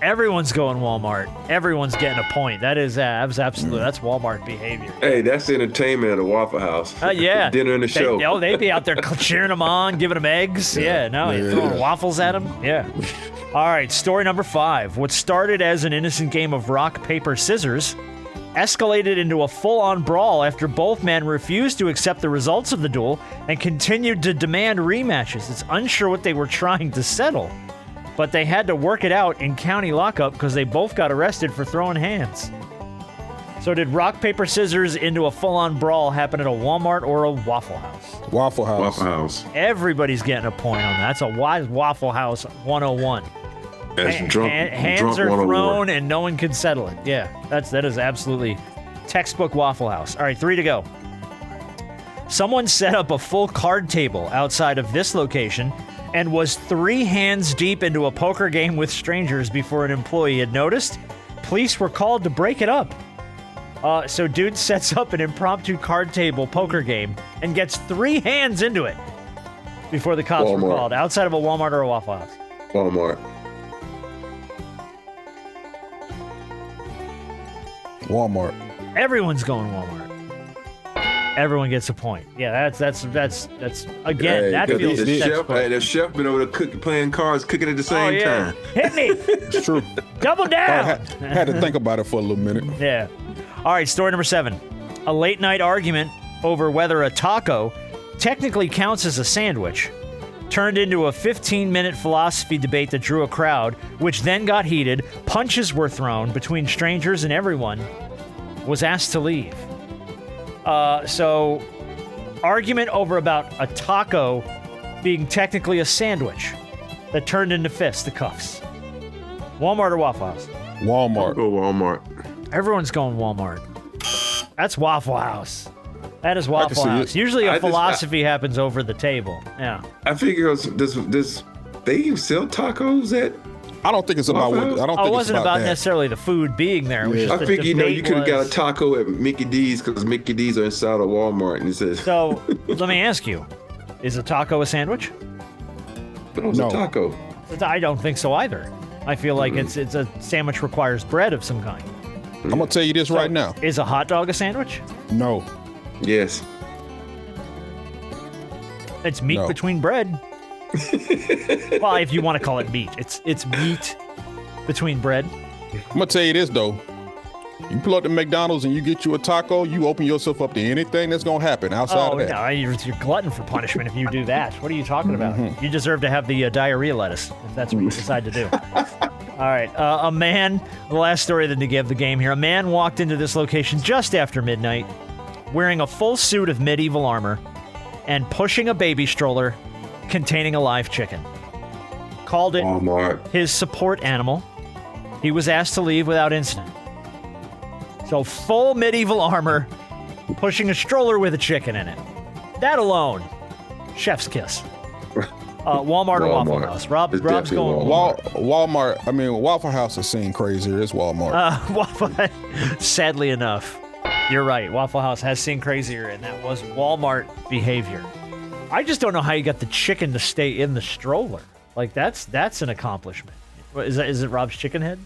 Everyone's going Walmart. Everyone's getting a point. That is absolutely, that's Walmart behavior. Hey, that's entertainment at a Waffle House. Yeah. Dinner and the show. They'd be out there cheering them on, giving them eggs. You're throwing waffles at them. Yeah. All right, story number 5. What started as an innocent game of rock, paper, scissors escalated into a full-on brawl after both men refused to accept the results of the duel and continued to demand rematches. It's unsure what they were trying to settle, but they had to work it out in county lockup because they both got arrested for throwing hands. So did rock, paper, scissors into a full-on brawl happen at a Walmart or a Waffle House? Waffle House. Waffle House. Everybody's getting a point on that. That's a wise Waffle House 101. Hands are thrown and no one can settle it. Yeah, that is absolutely textbook Waffle House. All right, 3 to go. Someone set up a full card table outside of this location and was 3 hands deep into a poker game with strangers before an employee had noticed. Police were called to break it up. So dude sets up an impromptu card table poker game and gets 3 hands into it before the cops were called outside of a Walmart or a Waffle House. Walmart. Everyone's going Walmart. Everyone gets a point. Yeah, that's again. That feels the chef been over there playing cards, cooking at the same time. Hit me. It's true. Double down. I had to think about it for a little minute. Yeah. All right. Story number 7. A late night argument over whether a taco technically counts as a sandwich turned into a 15-minute philosophy debate that drew a crowd, which then got heated. Punches were thrown between strangers, and everyone was asked to leave. So, argument over about a taco being technically a sandwich that turned into fisticuffs. Walmart or Waffle House? Walmart. I'll go Walmart. Everyone's going Walmart. That's Waffle House. That is Waffle House. Usually a philosophy happens over the table. Yeah. I figure this they sell tacos at. I don't think it's about what. I don't think it wasn't it's about that. Necessarily the food being there. It was just I figure you could have got a taco at Mickey D's because Mickey D's are inside of Walmart, and it says. So let me ask you: is a taco a sandwich? No, it's a taco. I don't think so either. I feel like it's a sandwich requires bread of some kind. I'm gonna tell you this right now. Is a hot dog a sandwich? No. Yes. It's meat between bread. Well, if you want to call it meat, it's meat between bread. I'm gonna tell you this though. You pull up to McDonald's and you get you a taco, you open yourself up to anything that's gonna happen outside of that. No, you're glutton for punishment if you do that. What are you talking about? You deserve to have the diarrhea lettuce if that's what you decide to do. All right, a man. The last story that to give the game here. A man walked into this location just after midnight, wearing a full suit of medieval armor and pushing a baby stroller containing a live chicken. Called it Walmart. His support animal. He was asked to leave without incident. So full medieval armor, pushing a stroller with a chicken in it. That alone, chef's kiss. Walmart or Waffle House? Rob's going Walmart. Walmart. I mean, Waffle House has seen crazier. It's Walmart. Sadly enough, you're right. Waffle House has seen crazier, and that was Walmart behavior. I just don't know how you got the chicken to stay in the stroller. Like that's an accomplishment. Is it Rob's chicken head?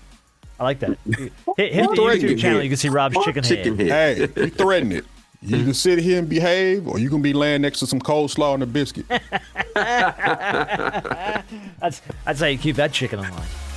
I like that. Hit the YouTube channel. You can see Rob's chicken head. Hey, you threaten it. You can sit here and behave, or you can be laying next to some coleslaw and a biscuit. That's how you keep that chicken alive.